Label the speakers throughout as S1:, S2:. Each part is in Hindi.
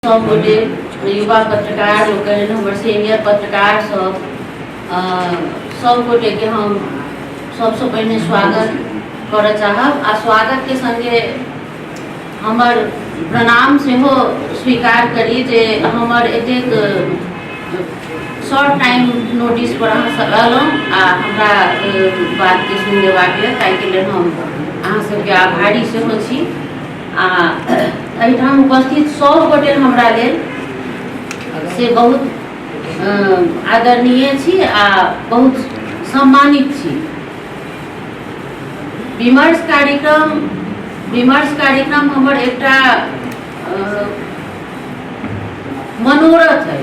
S1: सब गोटे युवा पत्रकार लोग हमारे सीनियर पत्रकार सब गोटे के हम सबसे पहले स्वागत कर चाहब आ स्वागत के संगे हमर प्रणाम से हो स्वीकार करी जे हमर एतेक शॉर्ट टाइम नोटिस पर अहाँ सब अयलहुँ आ हमरा बात के सुन लेबाक ताकि लेल हम अहाँ सबके आभारी सेहो छी आ एहिठाम उपस्थित सब गोटे हमरा लेल से बहुत आदरणीय छी आ बहुत सम्मानित छी। विमर्श कार्यक्रम हमर एकटा मनोरथ है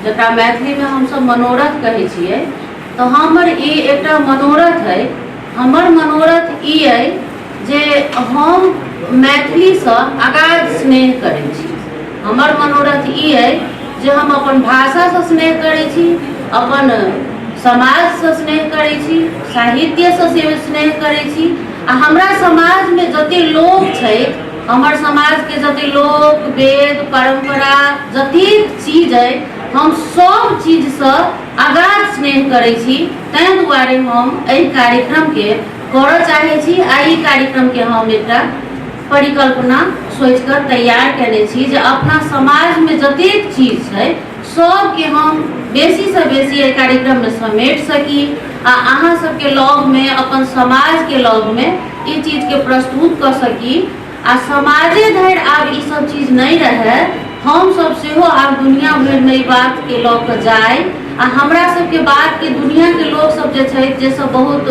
S1: जकरा मैथिली में हम सब मनोरथ कहै छियै। तो हमर ई एकटा मनोरथ है। हमर मनोरथ ई है जे हम मैथिली से अगाध स्नेह करै छी। हमर मनोरथ ई है जे हम अपन भाषा से स्नेह करै छी, अपन समाज से स्नेह करै छी, साहित्य से स्नेह करै छी। आ हमरा समाज में जते लोग छै, हमर समाज के जते लोग वेद परंपरा जतेक चीज है, हम सब चीज से अगाध स्नेह करै छी। तैं दुआरे हम एहि कार्यक्रम के करऽ चाहे छी। आ ई कार्यक्रम के हम एकटा परिकल्पना सोच कर तैयार करने छी जे अपना समाज में जतेक चीज है सब के हम बेसी से बेसी एहि कार्यक्रम में समेट सकी आ अहाँ सबके लग में अपन समाज के लग में ई चीज के प्रस्तुत कर सकी। आ समाजे धरि आब ई सब चीज नहीं रहे, हम सब सेहो आब दुनिया भर में ई बात के लग के जाए आ हमरा सबके बात के दुनिया के लोग सब जे छै जे सब बहुत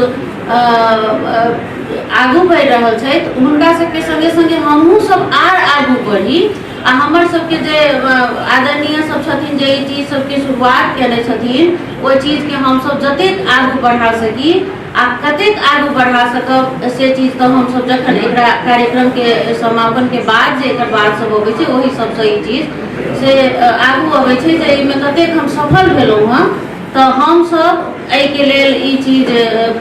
S1: आगू बढ़ि रहल छै, हुनका सबके संगे संगे हमहूँ सब आर आगू बढ़ी आ हमर सबके जे आदरणीय सब छथिन जे ई चीज सबके शुरुआत केने छथिन, ओहि चीज के हम सब जतेक आगू बढ़ा सकी आ कतेक आगू बढ़ा सकब से चीज तो हम सब जखन एकरा कार्यक्रम के समापन के बाद जे एकर बात सब अबै छै ओहि सबसे ई चीज से आगू अबै छै जे एहिमे कतेक हम सफल भेलहुँ हँ। तो हम सब एहि के लेल ई चीज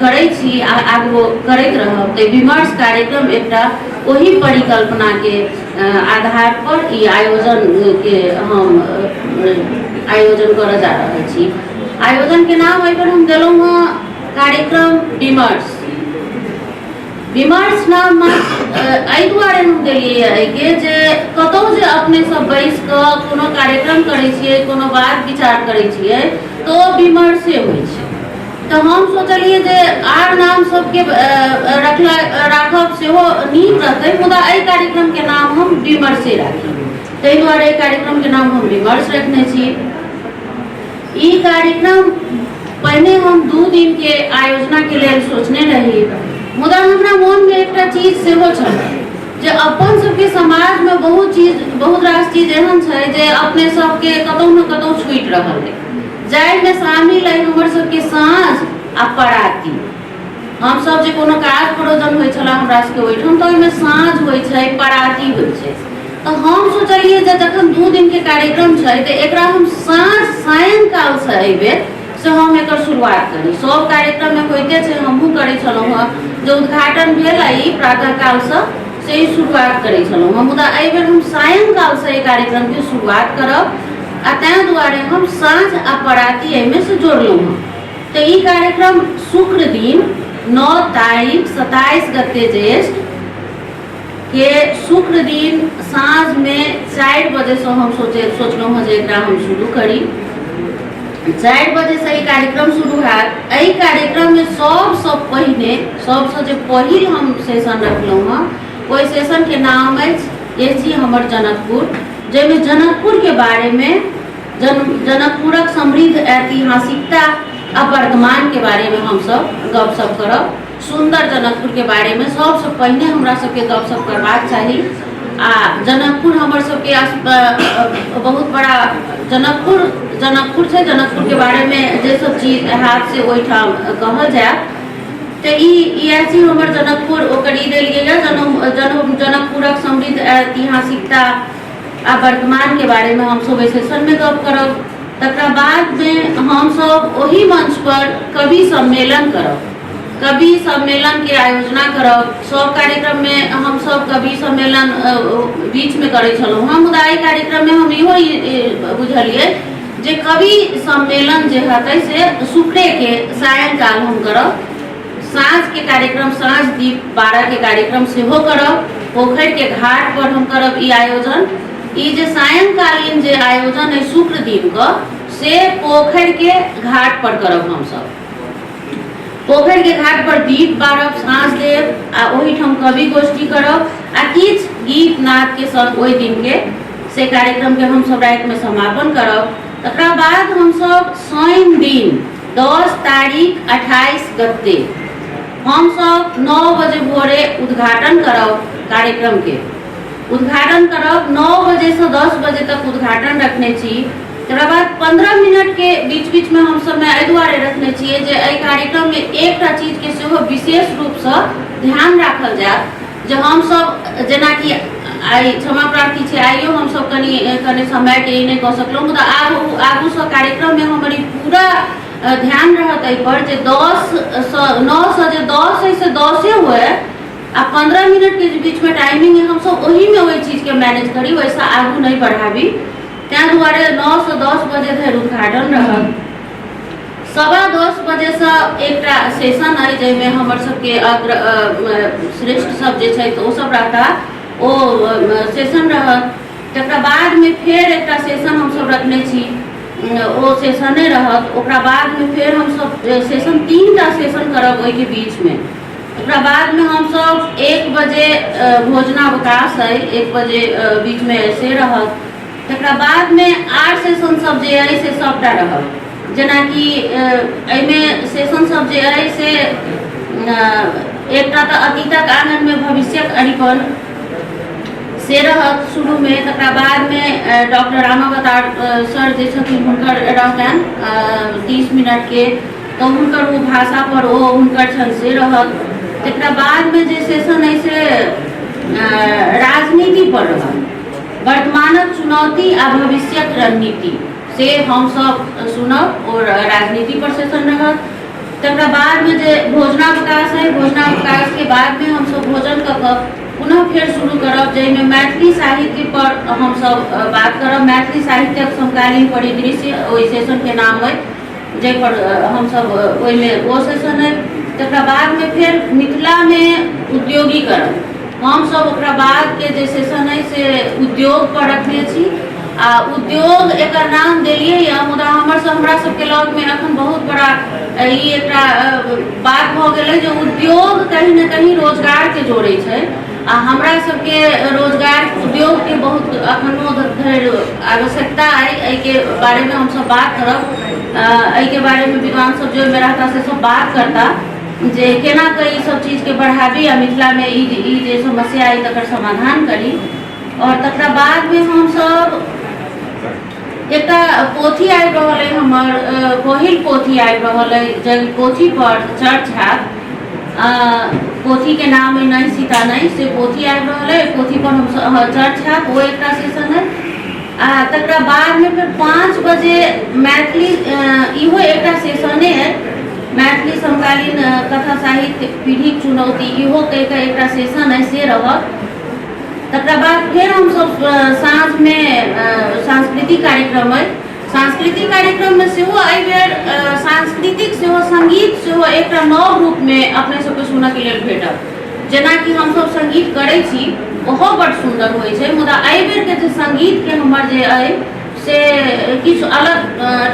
S1: करै छी आ आगू करैत रहब। तो विमर्श कार्यक्रम एकटा वही परिकल्पना के आधार पर ई आयोजन के हम आयोजन करऽ जा रहल छी। आयोजन के नाम एहि पर हम देलहुँ हँ कार्यक्रम विमर्श। विमर्श नाम एहि दुआरे हम देलियै एहिके जे कतहु जे अपने सब बैस कऽ कोनो कार्यक्रम करै छियै, कोनो बात विचार करै छियै तो विमर्शे होइ छै। तो हम सोचलिए जे आर नाम सबके राखब सेहो नीक रहतै, मुदा एहि कार्यक्रम के नाम हम विमर्शे राखी। ताहि दुआरे एहि कार्यक्रम के नाम हम विमर्श रखने छी। ई कार्यक्रम पहले हम 2 दिन के आयोजना के लिए सोचने रही, मुदा हमरा मन में एकटा चीज सेहो छल जे अपन सबके समाज में बहुत रास चीज एहन छै जे अपने सबके कतौ न कतौ छूटि रहल है। जाहिमे शामिल है हमर सबके साँझ आ पराती। हम सब जे कोनो काज प्रयोजन होइ छला हमरा सबके ओहिठाम तो ओहिमे साँझ होइ छै, पराती होइ छै। तो हम सोचलिए जे जखन 2 दिन के कार्यक्रम छै तो एकरा हम साँझ सायंकाल से एहिबेर से हम एकर शुरुआत करी। सब कार्यक्रम में होइते छै, हमहूँ करै छलहुँ हँ, जो उद्घाटन भेल ई प्रातः काल से ही शुरुआत करै छलहुँ हँ, मुदा एहिबेर हम सायंकाल से एहि कार्यक्रम के शुरुआत करब आ तैं दुआरे हम साँझ आ पराती एहिमे से जोड़लहुँ हँ। तो ई कार्यक्रम शुक्र दिन 9 तारीख 27 गते ज्येष्ठ के शुक्र दिन साँझ में 4 बजे से हम सोचलहुँ हँ जे एकरा हम शुरू करी। 4 बजे से ई कार्यक्रम शुरू हैत। एहि कार्यक्रम में सबसे पहले सबसे जे पहिल हम सेशन रखलहुँ हँ ओहि सेशन के नाम अछि ये छी हमर जनकपुर, जैमें जनकपुर के बारे में जनकपुरक समृद्ध ऐतिहासिकता आ वर्तमान के बारे में हम सब गपशप करब। सुंदर जनकपुर के बारे में सबसे पहले हमरा सबके गपशप करबाक चाही। आ जनकपुर हमर सबके बहुत बड़ा जनकपुर छै। जनकपुर के बारे में जे सब चीज हाथ से ओहिठाम कहल जाय तो ई छी हमर जनकपुर ओकर ई देलिए जनकपुरक समृद्ध ऐतिहासिकता आ वर्तमान के बारे में हम सब सेशन में गप करब। तकरा बाद में हम सब ओही मंच पर कवि सम्मेलन करब। कवि सम्मेलन के आयोजना करब। सब कार्यक्रम में हम सब कवि सम्मेलन बीच में करे छलहुँ। हम मुदा एहि कार्यक्रम में हम इहो बुझलिए जे कवि सम्मेलन जे हतै से शुक्रे के सायंकाल हम करब। साँझ के कार्यक्रम साँझ दीप 12 के कार्यक्रम सेहो करब। पोखर के घाट पर हम करब ई आयोजन। ई जे सायंकालीन जे आयोजन है शुक्र दिन का से पोखर के घाट पर करब। हम सब पोखर के घाट पर दीप बारब, साँझ देव आ ओही ठाम कवि गोष्ठी करब आ किछ गीत नाद के संग ओहि दिन के से कार्यक्रम के हम सब रात में समापन करब। तकरा बाद हम सब शनि दिन 10 तारीख 28 गते हम सब 9 बजे भोरे उद्घाटन करब। कार्यक्रम के उद्घाटन करब 9 बजे से 10 बजे तक उद्घाटन रखने छी। तकरा बाद 15 मिनट के बीच बीच में हम सब एहि दुआरे रखने छियै जे एहि कार्यक्रम में एकटा चीज के सेहो विशेष रूप से ध्यान राखल जाय जे हम सब जेनाकि आई क्षमा प्रार्थी छै, आइयो हम सब कनि समय के ई नहीं कह सकलहुँ, मुदा आगू से कार्यक्रम में हमारी पूरा ध्यान रहत एहि पर जे 9 से जे 10 है से 10 हुए आ 15 मिनट के बीच में टाइमिंग है हम सब वही में वही चीज के मैनेज करी, वैसा आगू नहीं बढ़ाबी। तैं दुआरे 9 से 10 बजे धरि उद्घाटन रहत। 10:15 बजे से एकटा सेशन है जैमे हमर सबके श्रेष्ठ सब जे छै तो सब रहता ओ सेशन रहत। तकरा बाद में फेर एकटा सेशन हम सब रखने छी, ओ सेशने रहत। ओकरा बाद में फेर हम सब सेशन 3टा सेशन करब ओहि के बीच में। ओकरा बाद में हम सब 1 बजे भोजनावकाश है, 1 बजे बीच में ऐसे रहत। तकरा बाद में 8 सेशन सब जे है से सबटा रहत। जेनाकि एहिमे सेशन सब जे है से एकटा तो अतीतक आंगन में भविष्यक अरिपन से रहत शुरू में। तकरा बाद में डॉक्टर रामावतार सर जे छथिन हुनकर रहतनि 30 मिनट के, तो हुनकर वो भाषा पर ओ हुनकर छन से रहत। तकरा बाद में जे सेशन है से राजनीति पर रहत, वर्तमानक चुनौती आ भविष्यक रणनीति से हम सब सुनब और राजनीति पर सेशन रहत। तकरा बाद में जे भोजनावकाश है, भोजनावकाश के बाद में हम सब भोजन कऽ पुनः फिर शुरू करब जैमे मैथिली साहित्य पर हम सब बात करब। मैथिली साहित्यक समकालीन परिदृश्य ओहि सेशन के नाम है, जै पर हम सब ओहि में वो सेशन है। तकरा बाद में फिर मिथिला में उद्योगीकरण हम सब ओकरा बाद के जे सेशन है से उद्योग पर रखने छी। आ उद्योग एक नाम दिलिए या मुदा हमरा सबके लग में अखन बहुत बड़ा ई एकटा बात भ गेलै जे उद्योग कहीं न कहीं रोजगार के जोड़े छै आ हमरा सबके रोजगार उद्योग के बहुत अखनो धरि आवश्यकता है। एहि के बारे में हम सब बात करब। एहि के बारे में विद्वान सब जो में रहता से सब बात करता जे केना कई सब चीज के बढ़ाबी आ मिथिला में ई जे समस्या है तकर समाधान करी। और तकरा बाद में हम सब एकटा पोथी आबि रहल है, हमर पहिल पोथी आबि रहल है जे पोथी पर चर्चा, पोथी के नाम है नहीं सीता नहीं, से पोथी आबि रहल है। पोथी पर हम चर्चा वो एकटा सेशन है। तकरा बाद में फिर 5 बजे मैथिली इहो एकटा सेशने है, मैथिली समकालीन कथा साहित्य पीढ़ीक चुनौती इहो कह के एकटा सेशन है से रहत। तकरा बाद फिर हम सब साँझ में सांस्कृतिक कार्यक्रम है। सांस्कृतिक कार्यक्रम में सेहो एहि बेर सांस्कृतिक सेहो संगीत सेहो एकटा नव रूप में अपने सबके सुनऽ के लेल भेटत। जेना कि हम सब संगीत करै छी ओहो बड़ सुंदर होइ छै, मुदा एहि बेर के जे संगीत के हमर जे अइ से किछु अलग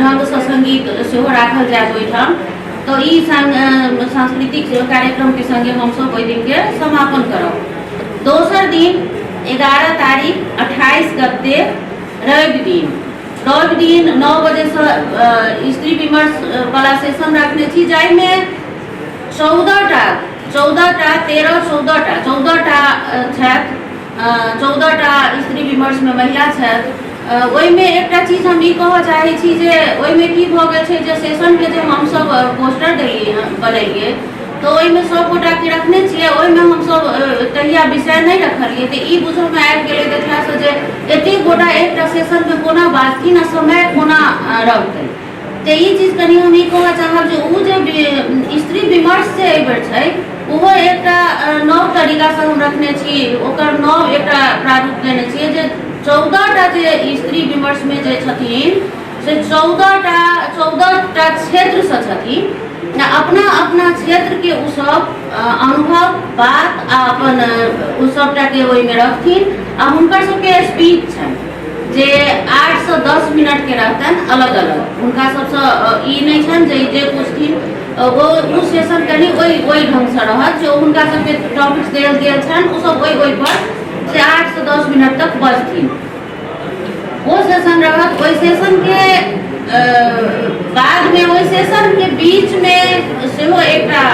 S1: ढंग से संगीत सेहो राखल जायत ओहिठाम। तो ई सांस्कृतिक कार्यक्रम के संगे हम सब ओहि दिन के समापन करब। दोसर दिन 11 तारीख 28 गते रवि दिन 9 बजे से स्त्री विमर्श वाला सेशन रखने छी, जाहिमे 14टा छथि, 14टा स्त्री विमर्श में महिला छथि। ओहिमे एकटा चीज हम ई कहऽ चाहै छी जे ओहिमे की भऽ गेल छै जे सेशन के जे हम सब पोस्टर देलियै बनेलियै तो ओहिमे सब गोटा के रखने छियै, ओहिमे हम सब तहिया विषय नहीं रखलियै। तो ई बुझऽ में आबि गेलै देखला से जे एतेक गोटा एकटा सेशन में कोना बाजथिन आ समय कोना रहतै। तो ई चीज कनी हम ई कहऽ चाहब जे उ जे स्त्री विमर्श जे एहि बेर रखने छी ओकर नव एकटा प्रारूप देने छियै जे 14टा जे स्त्री विमर्श में जे छथिन से 14टा क्षेत्र से छथिन, अपना अपना क्षेत्र के उ सब अनुभव बात आ अपन उ सबटा के ओहि में रखथिन आ हुनकर सबके स्पीच छै जे 8 से 10 मिनट के रहतन अलग अलग। उनका सबसे ई नहीं छन जे पूछथिन वो सेशन कनी ओहि ढंग से रहत जो उनका सबके टॉपिक्स देल गेल छन उ सब ओहि पर से 8 से 10 मिनट तक बजथिन। वो सेशन रहत। ओहि सेशन के बाद में ओहि सेशन के बीच में सेहो एकटा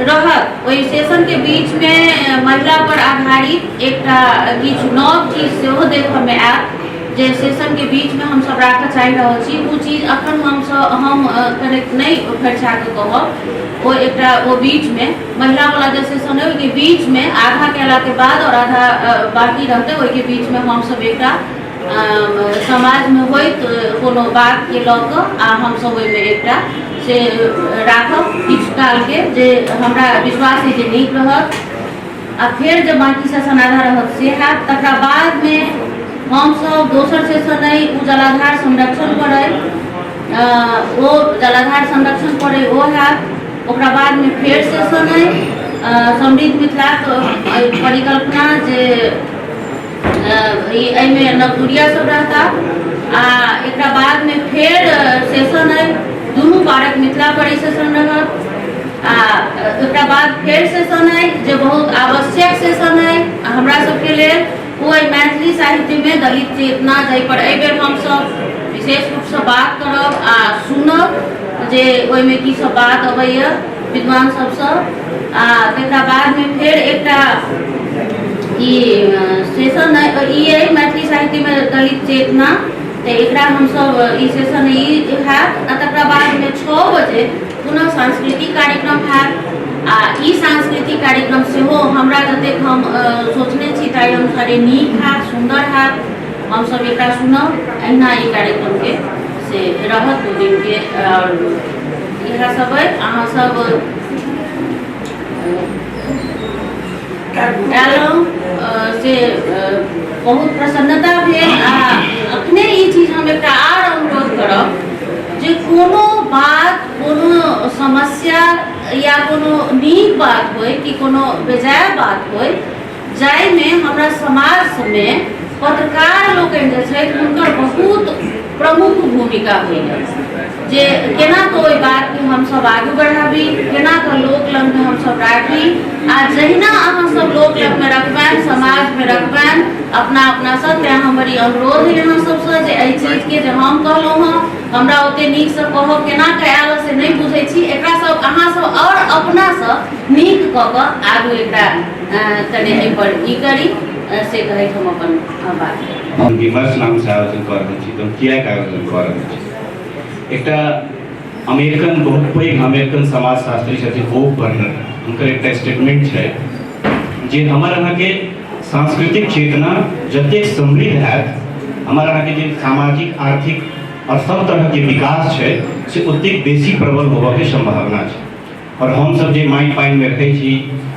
S1: रहत। ओहि सेशन के बीच में महिला पर आधारित एकटा किछु नव चीज सेहो देखऽ में आयत जे सेशन के बीच में हम सब राखऽ चाहि रहल छी। उ चीज अखन हम कनेक्ट नहीं फरिछा के कहब। वो एकटा वो बीच में महिला वाला जे सेशन है ओहि बीच में आधा केला के बाद और आधा बाकी रहते ओहि के बीच में हम सब एकटा समाज में होइत कोनो बात के लऽ कऽ आ हम सब ओहि में एकटा से राखब किछु काल के जे हमरा विश्वास है जे नीक रहत। आ फिर जब बाकी सेशन आधा रहत से हैत तकरा बाद में हम सब दोसर सेशन है उ जलाधार संरक्षण पर है वो जलाधार संरक्षण पर है वो हैत। ओकरा बाद में फिर सेशन है समृद्ध मिथिला परिकल्पना जे में नवदुरिया सब रहता आ एकरा बाद में फिर सेशन है दुनू पारक मिथिला पर सेशन रहत। आ एकरा बाद फिर सेशन है जो बहुत आवश्यक सेशन है हमरा सबके लेल वो मैथिली साहित्य में दलित चेतना जाहि पर एहि बेर हम सब विशेष रूप से बात करब आ सुनब जे ओहि में की सब बात अबैया विद्वान सबसँ। आ तकरा बाद में फिर एकटा ई सेशन है मैथिली साहित्य में दलित चेतना तो एकरा हम सब ई सेशन ई हैत। तकरा बाद में 6 बजे पुनः सांस्कृतिक कार्यक्रम हैत। आ ई सांस्कृतिक कार्यक्रम सेहो हमरा जतेक हम सोचने छी ताहि अनुसारे नीक हैत सुंदर हैत। हम सब एकरा सुनब अहिना ई कार्यक्रम के से रहत 2 दिन के और इएह सब है। अहाँ सब एलहुँ से बहुत प्रसन्नता भेल। आ अखने ई चीज हम एकटा आर अनुरोध करब जे कोनो बात कोनो समस्या या कोनो नीक बात होय कि कोनो बेजाय बात होय जाहि में हमरा समाज में पत्रकार लोकनि जे छथि हुनकर बहुत प्रमुख भूमिका भेल जे केना तो ओहि बात के हम सब आगू बढ़ाबी केना तो लोक लग में हम सब राखी। आ जहिना अहाँ सब लोक लग में रखबैन समाज में रखबैन अपना अपना सब तें हमर ई अनुरोध है अहाँ सबसँ जे एहि चीज के जे हम कहलहुँ हँ हमरा ओते नीक से कहब केना के आयल से नहीं बुझै छी एकरा सब अहाँ सब और अपना से नीक कऽ कऽ आगू एकरा तने एहि पर ई करी से कहैत हम अपन बात
S2: हम विमर्श नाम से आयोजन कर रहल छी। हम किया के आयोजन कर रहल छी एकटा अमेरिकन बहुत पैघ अमेरिकन समाजशास्त्री छथिन होप बर्नर हुनकर एकटा स्टेटमेंट है जे हमर अहाँ के सांस्कृतिक चेतना जतेक समृद्ध हैत हमर अहाँ के जे सामाजिक आर्थिक और सब तरह के विकास है से ओतेक बेसी प्रबल होबऽ के संभावना है। और हम सब जे माटि पानि में रहै छी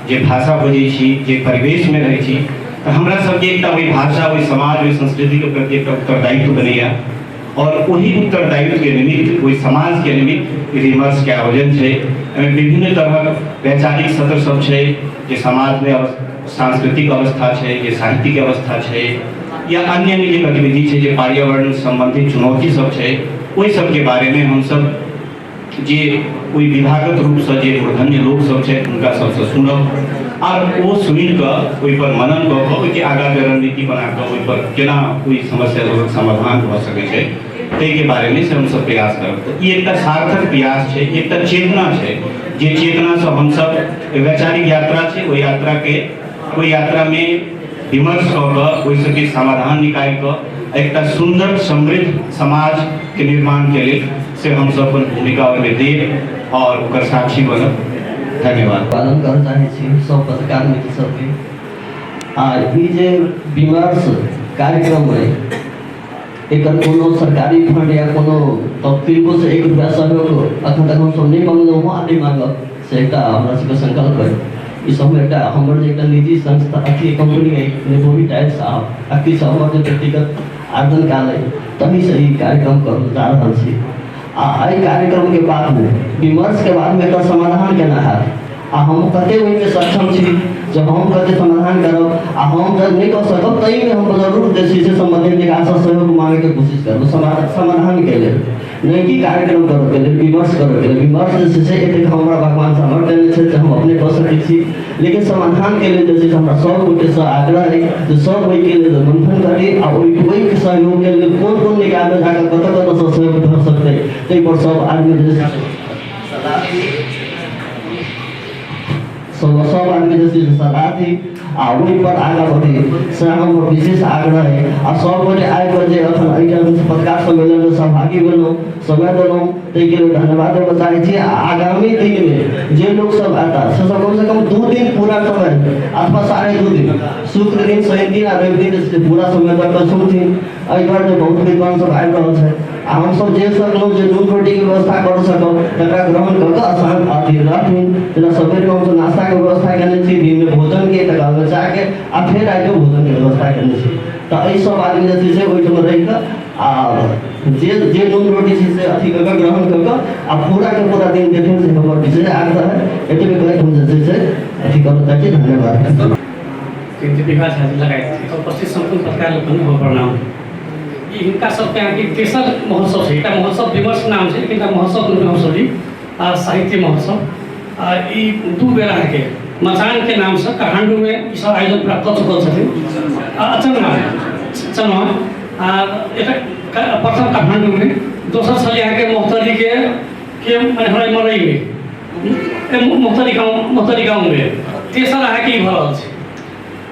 S2: जे भाषा बजै छी जे परिवेश में रहै छी तो हमरा सबके एकटा ओहि भाषा ओहि समाज ओहि संस्कृति के प्रति एकटा उत्तरदायित्व बनैया। और वही उत्तरदायित्व के निमित्त वही समाज के निमित्त विमर्श के आयोजन है। विभिन्न तरह वैचारिक सत्र सब है जे समाज में सांस्कृतिक अवस्था है जे साहित्यिक अवस्था है या अन्य अन्य गतिविधि है जे पर्यावरण संबंधी चुनौती सब है वही सब के बारे में हम सब जे कोई विभागत रूप से जे मूर्धन्य लोग सब है उनका सबसे सुनब और वो सुनि कऽ ओहि पर मनन कऽ कऽ ओहिके आगाँ के रणनीति बना कऽ ओहि पर केना कोई समस्या लोगक समाधान भऽ सकै छै ताहि के बारे में से हम सब प्रयास करब। तो ई एकटा सार्थक प्रयास है एकटा चेतना है जे चेतना से हम सब वैचारिक यात्रा है ओहि यात्रा के ओहि यात्रा में विमर्श कऽ कऽ ओहि सबके समाधान निकालि कऽ एकटा सुंदर समृद्ध समाज के निर्माण के लिए से हम सब अपन भूमिका में देब और ओकर साक्षी बनब। धन्यवाद।
S3: पालन कर चाहे छी सब पत्रकार मित्र सबके आ ई जे विमर्श कार्यक्रम है एकर कोनो सरकारी फंड या कोनो तत्किनको से 1 रुपया सहयोग अखन तक हम सब नहीं मांगलहुँ हँ नहीं मांगब से एकटा हमरा सबके संकल्प है। ई सब में हमर जे निजी संस्था अथी कंपनी है नेबोवी टाइल्स साहब आ किछु हमर जे व्यक्तिगत आर्जन काल है तभी से ई कार्यक्रम कर जा रहल छी आ एहि कार्यक्रम के बाद में विमर्श के बाद में एकर समाधान केना हैत आ हम कते ओहिमे सक्षम छी जब हम कते समाधान करब आ हम जब नहीं कर सकब तई में हम जरूर जे छै से संबंधित निकाय सहयोग मांगे के कोशिश करब समाधान के लेल नहीं कि कार्यक्रम करब के लेल विमर्श करब के लेल विमर्श जे छै एतेक हमरा भगवान से हमर देने छै हम अपने कऽ सकै छी लेकिन समाधान के लेल जे छै हमरा सब गोटे से आग्रह है जे सब ओहि के लेल मंथन करी आ ओहि के सहयोग के लेल कोन कोन निकाय में जाकर कतऽ से सहयोग भऽ सकतै ताहि पर सब आदमी जे सलाह सब आदमी जैसे सलाह थी आ वही पर आगे बढ़े से हम विशेष आग्रह है आ सब गोटे आए पर जे अखन एहिठाम पत्रकार सम्मेलन में सहभागी भेलहुँ समय देलहुँ ताहि के लिए धन्यवाद देना चाहै छी। आगामी दिन में जे लोग सब आता से सब कम से कम 2 दिन पूरा समय अथवा 2.5 दिन शुक्र दिन शनि दिन आ रवि दिन से पूरा समय तक सुनथिन। एहि बार जे बहुत विद्वान सब आबि रहल छै आ हम सब जे सकलहुँ जे नून रोटी के व्यवस्था कर सकब तकरा ग्रहण कऽ कऽ आसान अथी रहथिन। जेना सबेर में हम नाश्ता के व्यवस्था केने छी दिन में भोजन के तक बचा के आ फिर राति में भोजन के व्यवस्था केने छी तो एहि सब आदमी जे छै ओहिठाम रहि कऽ आ जे नून रोटी छै से अथी कऽ कऽ ग्रहण कऽ कऽ आ पूरा के पूरा दिन देथिन से हमर विशेष आग्रह है। एतबे कहैत हम जे छै से अथी करऽ चाहै छी। धन्यवाद।
S4: विकास हाजिर लगाए थे और पश्चिम संपूर्ण पत्रकार लोगों को प्रणाम। इनका सब यहाँ की तेसर महोत्सव है। इनका महोत्सव विमर्श नाम से लेकिन महोत्सव महोत्सव साहित्य महोत्सव ई 2 बेला है के मचान के नाम से काठमांडू में ये सब आयोजन पूरा कर चुकल चनमा प्रथम काठमांडू में दोसर साल यहाँ के मोहतरी के मरई में मोहतरी गाँव में तेसर अहाँ के भरल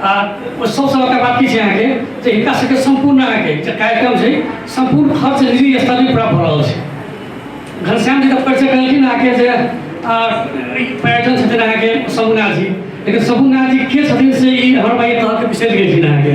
S4: सबसे बड़का बात की है यहाँ के हिनका सबके संपूर्ण अहाँ के कार्यक्रम है संपूर्ण खर्च निजी स्तर में पूरा भरल है। घनश्याम जी तो परिचय कलखिन अहाँ के पर्यटन छथिन अहाँ के शंभुनाथ जी लेकिन शंभुनाथ जी के छथिन से ई हर भाई तरह के विशेष गेलखिन अहाँ के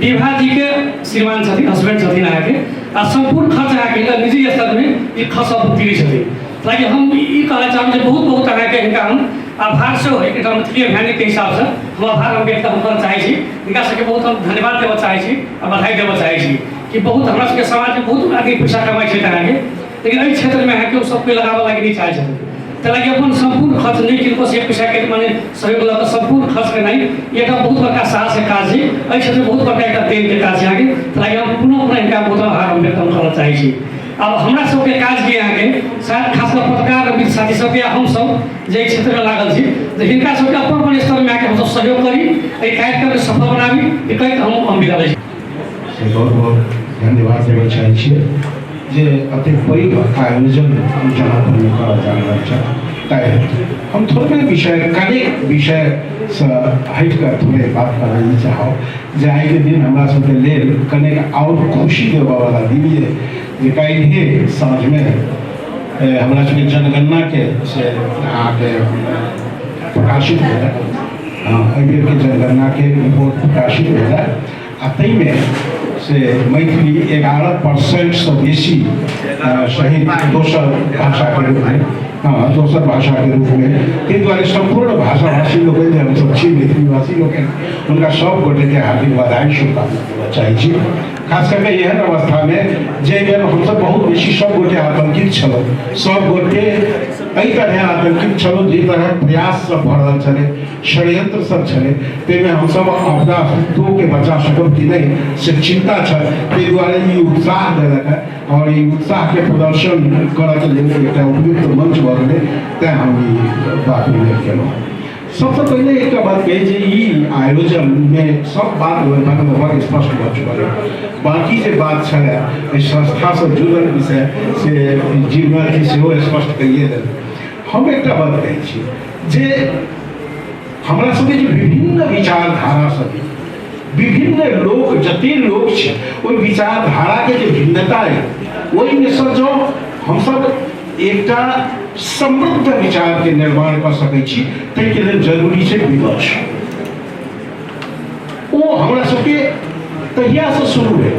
S4: विभा जी के श्रीमान छथिन हस्बैंड छथिन अहाँ के आ संपूर्ण खर्च अहाँ के निजी स्तर में ई खर्च तिरी छथिन। ताकि हम ई कहना चाहब जे बहुत बहुत अहाँ के हिनका हम आभार से हो एक मैथिली अभियान के हिसाब से हम आभार हम व्यक्त हम करना चाहै छी। हिनका सबके बहुत हम धन्यवाद देना चाहै छी और बधाई देना चाहै छी कि बहुत हमरा सबके समाज में बहुत आदमी पैसा कमाई छै अहाँ के लेकिन एहि क्षेत्र में अहाँ के सब कोई लगाबऽ लागि नहीं चाहै छथिन। ताकि अपन संपूर्ण खर्च नहीं किनको से पैसा के माने सहयोग लगा संपूर्ण खर्च के नहीं ये बहुत बड़का साहस के काज है। एहि क्षेत्र में बहुत बड़का एक देन के काज है आगे ताकि हम पुनः इनका बहुत आभार हम व्यक्त करना चाहै छी। अब हमरा सबके काज भी अहाँ के शायद खासकर पत्रकार मित्र साथी सबके हम सब जे क्षेत्र में लागल छी हिनका सबके अपन स्तर में आके हम सब सहयोग करी एहि कार्यक्रम के सफल बनाबी कहैत हम विदा लै छी।
S5: बहुत बहुत धन्यवाद देना चाहै छी जे अति पैघ आयोजन जहाँ पर करल जा रहल छै हम थोड़े विषय कनेक विषय से हट कर थोड़े बात करना चाहब जे आइ के दिन हमरा सबके लेल कनेक और खुशी देबऽ वाला दिन ये काल्हि साँझ में हमरा सबके जनगणना के से अहाँके प्रकाशित भेल एहि बेर के जनगणना के रिपोर्ट प्रकाशित भेल आ ताहिमे से मैथिली 11% से बेसी सहित दोसर भाषा के रूप में दोसर भाषा के रूप में ताहि दुआरे संपूर्ण भाषाभाषी लोग हम सब छी मैथिली भाषी लोग उनका सब गोटे के हार्दिक बधाई शुभकामना देना चाहै छी। खास करके एहन अवस्था में जे बेर हम सब बहुत बेसी सब गोटे आतंकित छलौ सब गोटे एहि तरह आतंकित छलौ जे तरह प्रयास सब भऽ रहल छलै षड्यंत्र सब छलै ताहिमे हम सब अपना अस्तित्व के बचा सकब कि नहीं से चिंता छल। ताहि दुआरे ई उत्साह देलक है और ई उत्साह के प्रदर्शन करऽ के लेल एकटा उपयुक्त मंच भऽ गेलै तेँ हम ई बात उल्लेख केलहुँ। सबसे पहले एक बात कही जे ई आयोजन में सब बात लगभग स्पष्ट भऽ चुकल है। बाकी जे बात छलै संस्था से जुड़ल विषय से जीवन की सेहो स्पष्ट कहिए देल। हम एक बात कहै छी जे हमरा सबके जे विभिन्न विचारधारा सब विभिन्न लोग जते लोग छै ओहि विचारधारा के जे भिन्नता है ओहि में से जो हम सब एकटा समृद्ध विचार के निर्माण कर सकै छी ताहिके लेल जरूरी छै विमर्श। ओ हमरा सबके तहिया से शुरू है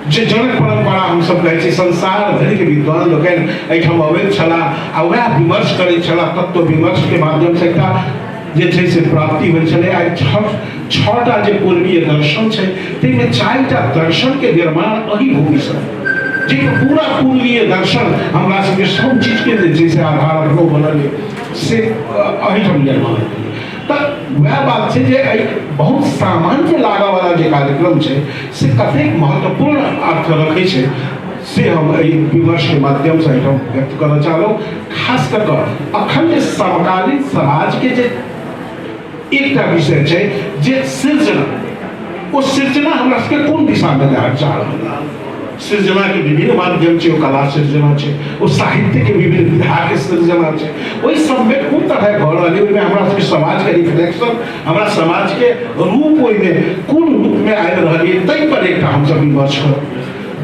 S5: जे जनक परंपरा हम सब कहै छी संसार भरि के विद्वान लोकनि एहिठाम अबैत छलाह आ वएह विमर्श करैत छलाह तत्व विमर्श के माध्यम से एकटा जे छै से प्राप्ति होइ छलै आ छटा जे पूर्वीय दर्शन छै ताहिमे 4टा दर्शन के निर्माण एही भूमि से जे पूरा पूर्वीय दर्शन हमरा सबके सब चीज के जे छै से आधार बनल से एहिठाम निर्माण भेलै। तऽ वएह बात छै जे बहुत सामान्य लागऽ वाला जे कार्यक्रम छै से कतेक महत्वपूर्ण अर्थ रखै छै से हम एहि विमर्श के माध्यम से एहिठाम व्यक्त करऽ चाहलहुँ। खास कऽ कऽ अखन जे समकालीन समाज के जे एकटा विषय छै जे सृजना, ओ सृजना हमरा सबके कोन दिशा में जाय चाह रहल। सृजना के विभिन्न माध्यम छै, कला सृजना छै, ओ साहित्य के विभिन्न विधा के सृजना छै, ओहि सबमे कोन तरह भऽ रहल है, ओहिमे हमरा सबके समाज के रिफ्लेक्शन, हमरा समाज के रूप ओहिमे कोन रूप में आबि रहल है, ताहि पर एकटा हमसब विमर्श करब।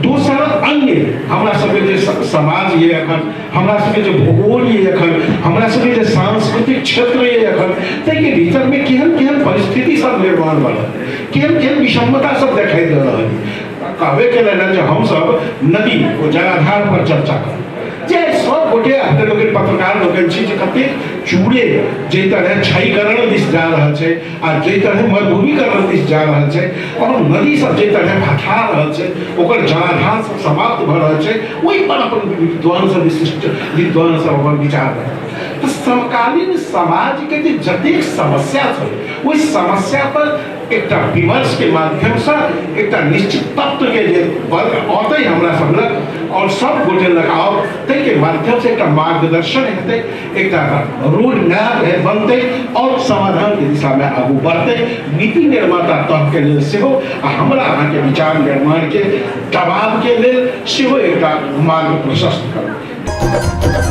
S5: दोसर अन्य हमरा सबके जे समाज ये एखन, हमरा सबके जे भूगोल ये एखन, हमरा सबके जे सांस्कृतिक क्षेत्र ये एखन, ताहिके भीतर में केहन केहन परिस्थिति सब निर्माण भऽ रहल है, केहन केहन विषमता सब दिखाई दे रहल है। कहबे के लेल जे हमसब नदी ओ जलाधार पर चर्चा करब, जे सब गोटे अपने लोग पत्रकार लोग छी जे कतेक चूड़े जे तरह क्षयीकरण दिस जा रहल छै आ जे तरह मरुभूमीकरण दिस जा रहल छै और नदी सब जे तरह भठा रहल छै, ओकर जलाधार सब समाप्त भऽ रहल छै, ओहि पर अपन विद्वान सब विशिष्ट विद्वान सब अपन विचार करत। तो समकालीन समाज के जे जतेक समस्या छै ओहि समस्या पर एकटा विमर्श के माध्यम से एकटा निश्चित तत्व के जे वर्ग औतै हमरा सब लग और सब गोटे लगाओ, ताहि के माध्यम से एकटा मार्गदर्शन हेतै, एकटा रोड मैप बनतै और समाधान के दिशा में आगू बढ़तै। नीति निर्माता तह के लेल सेहो आ हमरा अहाँ के विचार निर्माण के दबाव के लेल सेहो एकटा मार्ग प्रशस्त करतै।